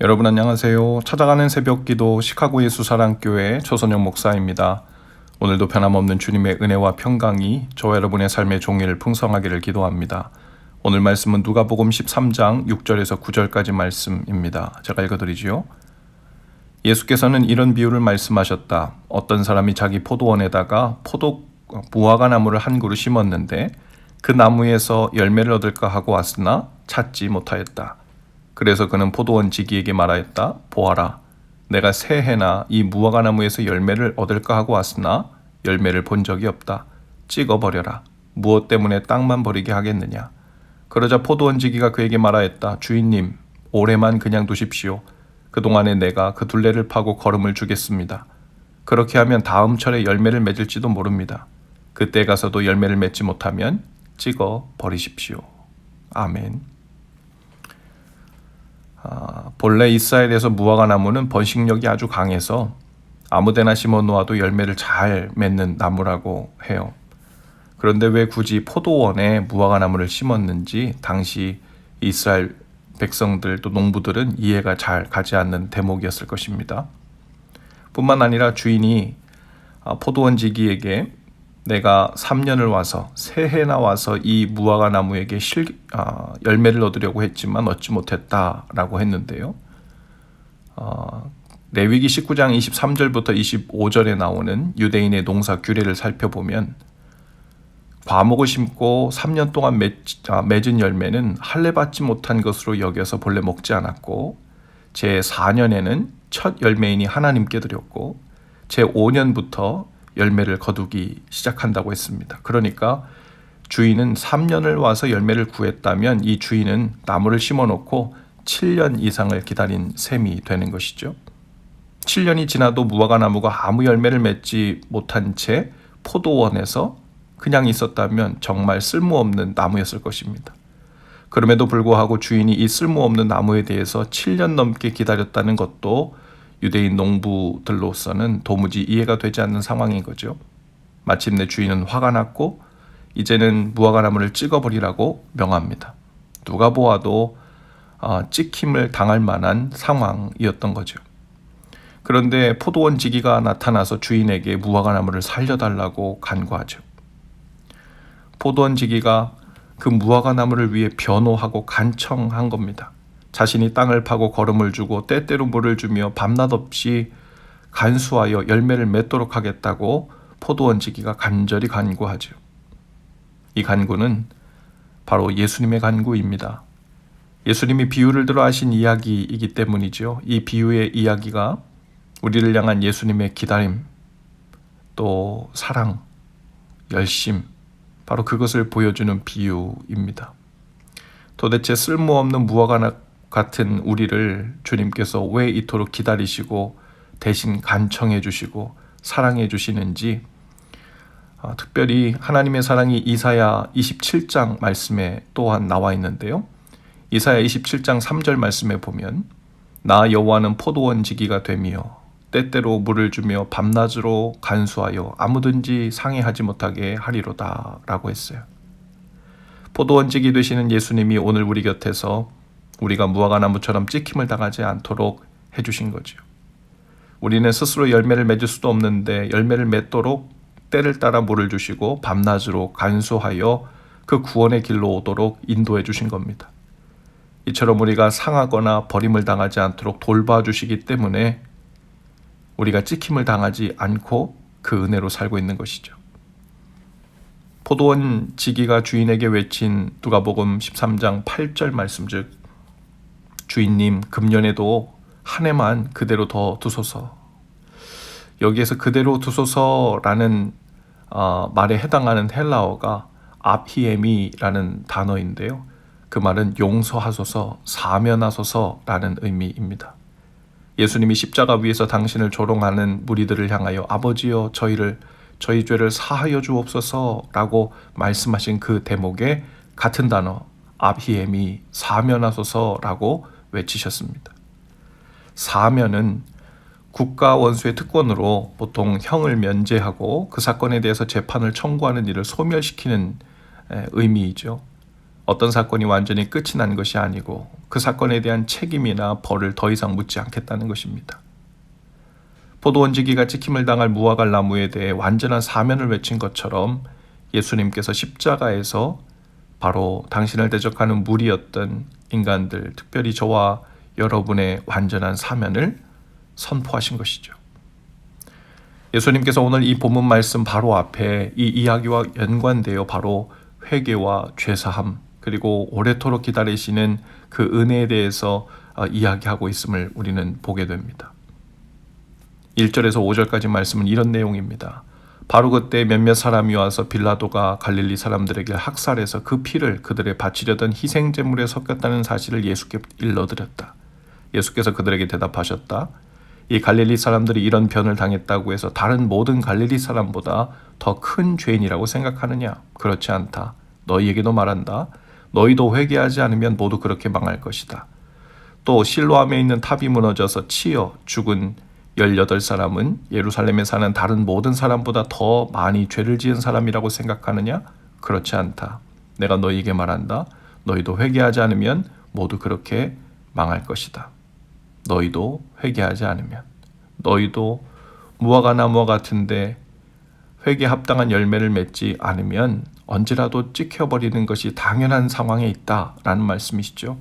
여러분 안녕하세요. 찾아가는 새벽기도 시카고 예수사랑교회 조선영 목사입니다. 오늘도 변함없는 주님의 은혜와 평강이 저와 여러분의 삶의 종일 풍성하기를 기도합니다. 오늘 말씀은 누가복음 13장 6절에서 9절까지 말씀입니다. 제가 읽어드리지요. 예수께서는 이런 비유를 말씀하셨다. 어떤 사람이 자기 포도원에다가 무화과 나무를 한 그루 심었는데 그 나무에서 열매를 얻을까 하고 왔으나 찾지 못하였다. 그래서 그는 포도원 지기에게 말하였다. 보아라, 내가 새해나 이 무화과 나무에서 열매를 얻을까 하고 왔으나 열매를 본 적이 없다. 찍어버려라. 무엇 때문에 땅만 버리게 하겠느냐. 그러자 포도원 지기가 그에게 말하였다. 주인님, 올해만 그냥 두십시오. 그동안에 내가 그 둘레를 파고 거름을 주겠습니다. 그렇게 하면 다음 철에 열매를 맺을지도 모릅니다. 그때 가서도 열매를 맺지 못하면 찍어 버리십시오. 아멘. 본래 이스라엘에서 무화과 나무는 번식력이 아주 강해서 아무데나 심어 놓아도 열매를 잘 맺는 나무라고 해요. 그런데 왜 굳이 포도원에 무화과 나무를 심었는지 당시 이스라엘 백성들 또 농부들은 이해가 잘 가지 않는 대목이었을 것입니다. 뿐만 아니라 주인이 포도원 지기에게 내가 3년을 와서 새해나 와서 이 무화과 나무에게 열매를 얻으려고 했지만 얻지 못했다라고 했는데요. 레위기 19장 23절부터 25절에 나오는 유대인의 농사 규례를 살펴보면 과목을 심고 3년 동안 맺은 열매는 할례 받지 못한 것으로 여겨서 본래 먹지 않았고 제4년에는 첫 열매인이 하나님께 드렸고 제5년부터 열매를 거두기 시작한다고 했습니다. 그러니까 주인은 3년을 와서 열매를 구했다면 이 주인은 나무를 심어놓고 7년 이상을 기다린 셈이 되는 것이죠. 7년이 지나도 무화과 나무가 아무 열매를 맺지 못한 채 포도원에서 그냥 있었다면 정말 쓸모없는 나무였을 것입니다. 그럼에도 불구하고 주인이 이 쓸모없는 나무에 대해서 7년 넘게 기다렸다는 것도 유대인 농부들로서는 도무지 이해가 되지 않는 상황인 거죠. 마침내 주인은 화가 났고 이제는 무화과 나무를 찍어버리라고 명합니다. 누가 보아도 찍힘을 당할 만한 상황이었던 거죠. 그런데 포도원 지기가 나타나서 주인에게 무화과 나무를 살려달라고 간구하죠. 포도원 지기가 그 무화과 나무를 위해 변호하고 간청한 겁니다. 자신이 땅을 파고 거름을 주고 때때로 물을 주며 밤낮 없이 간수하여 열매를 맺도록 하겠다고 포도원 지기가 간절히 간구하죠. 이 간구는 바로 예수님의 간구입니다. 예수님이 비유를 들어 하신 이야기이기 때문이죠. 이 비유의 이야기가 우리를 향한 예수님의 기다림, 또 사랑, 열심, 바로 그것을 보여주는 비유입니다. 도대체 쓸모없는 무화과 같은 우리를 주님께서 왜 이토록 기다리시고 대신 간청해 주시고 사랑해 주시는지 특별히 하나님의 사랑이 이사야 27장 말씀에 또한 나와 있는데요. 이사야 27장 3절 말씀에 보면 나 여호와는 포도원 지기가 되며 때때로 물을 주며 밤낮으로 간수하여 아무든지 상해하지 못하게 하리로다 라고 했어요. 포도원 지기 되시는 예수님이 오늘 우리 곁에서 우리가 무화과 나무처럼 찍힘을 당하지 않도록 해주신 거죠. 우리는 스스로 열매를 맺을 수도 없는데 열매를 맺도록 때를 따라 물을 주시고 밤낮으로 간수하여 그 구원의 길로 오도록 인도해 주신 겁니다. 이처럼 우리가 상하거나 버림을 당하지 않도록 돌봐주시기 때문에 우리가 찍힘을 당하지 않고 그 은혜로 살고 있는 것이죠. 포도원 지기가 주인에게 외친 누가복음 13장 8절 말씀 즉 주인님 금년에도 한 해만 그대로 더 두소서. 여기에서 그대로 두소서라는 말에 해당하는 헬라어가 아피에미라는 단어인데요. 그 말은 용서하소서, 사면하소서라는 의미입니다. 예수님이 십자가 위에서 당신을 조롱하는 무리들을 향하여 아버지여 저희 죄를 사하여 주옵소서라고 말씀하신 그 대목에 같은 단어 아피에미 사면하소서라고 외치셨습니다. 사면은 국가 원수의 특권으로 보통 형을 면제하고 그 사건에 대해서 재판을 청구하는 일을 소멸시키는 의미이죠. 어떤 사건이 완전히 끝이 난 것이 아니고 그 사건에 대한 책임이나 벌을 더 이상 묻지 않겠다는 것입니다. 포도원지기가 찍힘을 당할 무화과 나무에 대해 완전한 사면을 외친 것처럼 예수님께서 십자가에서 바로 당신을 대적하는 무리였던 인간들, 특별히 저와 여러분의 완전한 사면을 선포하신 것이죠. 예수님께서 오늘 이 본문 말씀 바로 앞에 이 이야기와 연관되어 바로 회개와 죄사함, 그리고 오래도록 기다리시는 그 은혜에 대해서 이야기하고 있음을 우리는 보게 됩니다. 1절에서 5절까지 말씀은 이런 내용입니다. 바로 그때 몇몇 사람이 와서 빌라도가 갈릴리 사람들에게 학살해서 그 피를 그들의 바치려던 희생제물에 섞였다는 사실을 예수께 일러드렸다. 예수께서 그들에게 대답하셨다. 이 갈릴리 사람들이 이런 변을 당했다고 해서 다른 모든 갈릴리 사람보다 더 큰 죄인이라고 생각하느냐? 그렇지 않다. 너희에게도 말한다. 너희도 회개하지 않으면 모두 그렇게 망할 것이다. 또 실로암에 있는 탑이 무너져서 치여 죽은 18사람은 예루살렘에 사는 다른 모든 사람보다 더 많이 죄를 지은 사람이라고 생각하느냐? 그렇지 않다. 내가 너희에게 말한다. 너희도 회개하지 않으면 모두 그렇게 망할 것이다. 너희도 회개하지 않으면, 너희도 무화과 나무와 같은데 회개 합당한 열매를 맺지 않으면 언제라도 찍혀버리는 것이 당연한 상황에 있다라는 말씀이시죠.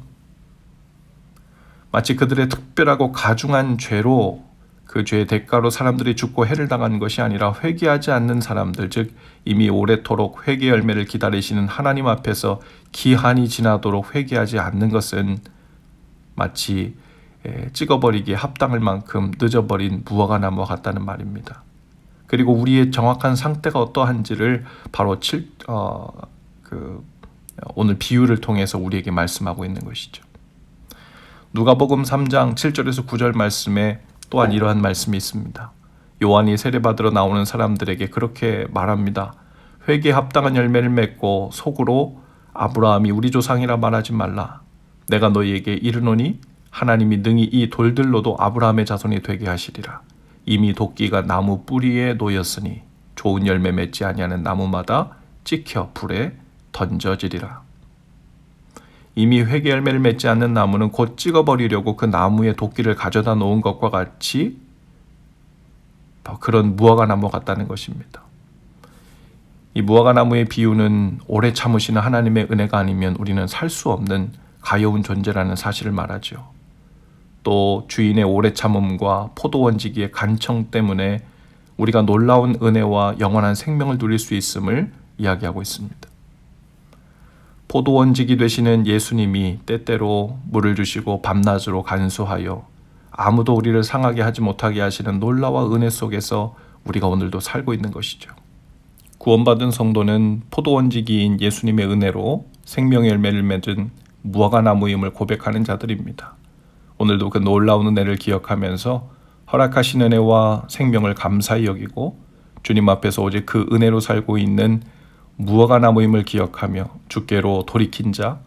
마치 그들의 특별하고 가중한 죄로 그 죄의 대가로 사람들이 죽고 해를 당하는 것이 아니라 회개하지 않는 사람들, 즉 이미 오래도록 회개 열매를 기다리시는 하나님 앞에서 기한이 지나도록 회개하지 않는 것은 마치 찍어버리기에 합당할 만큼 늦어버린 무화과 나무와 같다는 말입니다. 그리고 우리의 정확한 상태가 어떠한지를 바로 오늘 비유를 통해서 우리에게 말씀하고 있는 것이죠. 누가복음 3장 7절에서 9절 말씀에 또한 이러한 말씀이 있습니다. 요한이 세례받으러 나오는 사람들에게 그렇게 말합니다. 회개에 합당한 열매를 맺고 속으로 아브라함이 우리 조상이라 말하지 말라. 내가 너희에게 이르노니 하나님이 능히 이 돌들로도 아브라함의 자손이 되게 하시리라. 이미 도끼가 나무 뿌리에 놓였으니 좋은 열매 맺지 아니하는 나무마다 찍혀 불에 던져지리라. 이미 회개 열매를 맺지 않는 나무는 곧 찍어버리려고 그 나무에 도끼를 가져다 놓은 것과 같이 그런 무화과 나무 같다는 것입니다. 이 무화과 나무의 비유는 오래 참으시는 하나님의 은혜가 아니면 우리는 살 수 없는 가여운 존재라는 사실을 말하죠. 또 주인의 오래 참음과 포도원지기의 간청 때문에 우리가 놀라운 은혜와 영원한 생명을 누릴 수 있음을 이야기하고 있습니다. 포도원지기 되시는 예수님이 때때로 물을 주시고 밤낮으로 간수하여 아무도 우리를 상하게 하지 못하게 하시는 놀라와 은혜 속에서 우리가 오늘도 살고 있는 것이죠. 구원받은 성도는 포도원지기인 예수님의 은혜로 생명의 열매를 맺은 무화과 나무임을 고백하는 자들입니다. 오늘도 그 놀라운 은혜를 기억하면서 허락하신 은혜와 생명을 감사히 여기고 주님 앞에서 오직 그 은혜로 살고 있는 무화과 나무임을 기억하며 주께로 돌이킨 자,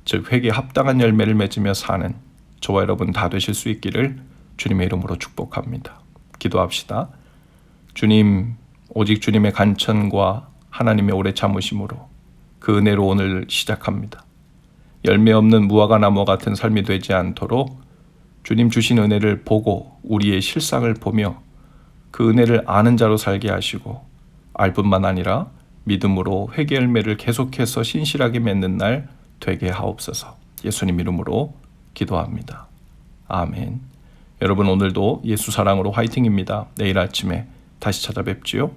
즉 회개에 합당한 열매를 맺으며 사는 저와 여러분 다 되실 수 있기를 주님의 이름으로 축복합니다. 기도합시다. 주님, 오직 주님의 간천과 하나님의 오래 참으심으로 그 은혜로 오늘 시작합니다. 열매 없는 무화과 나무 같은 삶이 되지 않도록 주님 주신 은혜를 보고 우리의 실상을 보며 그 은혜를 아는 자로 살게 하시고 알 뿐만 아니라 믿음으로 회개 열매를 계속해서 신실하게 맺는 날 되게 하옵소서. 예수님 이름으로 기도합니다. 아멘. 여러분 오늘도 예수 사랑으로 화이팅입니다. 내일 아침에 다시 찾아뵙지요.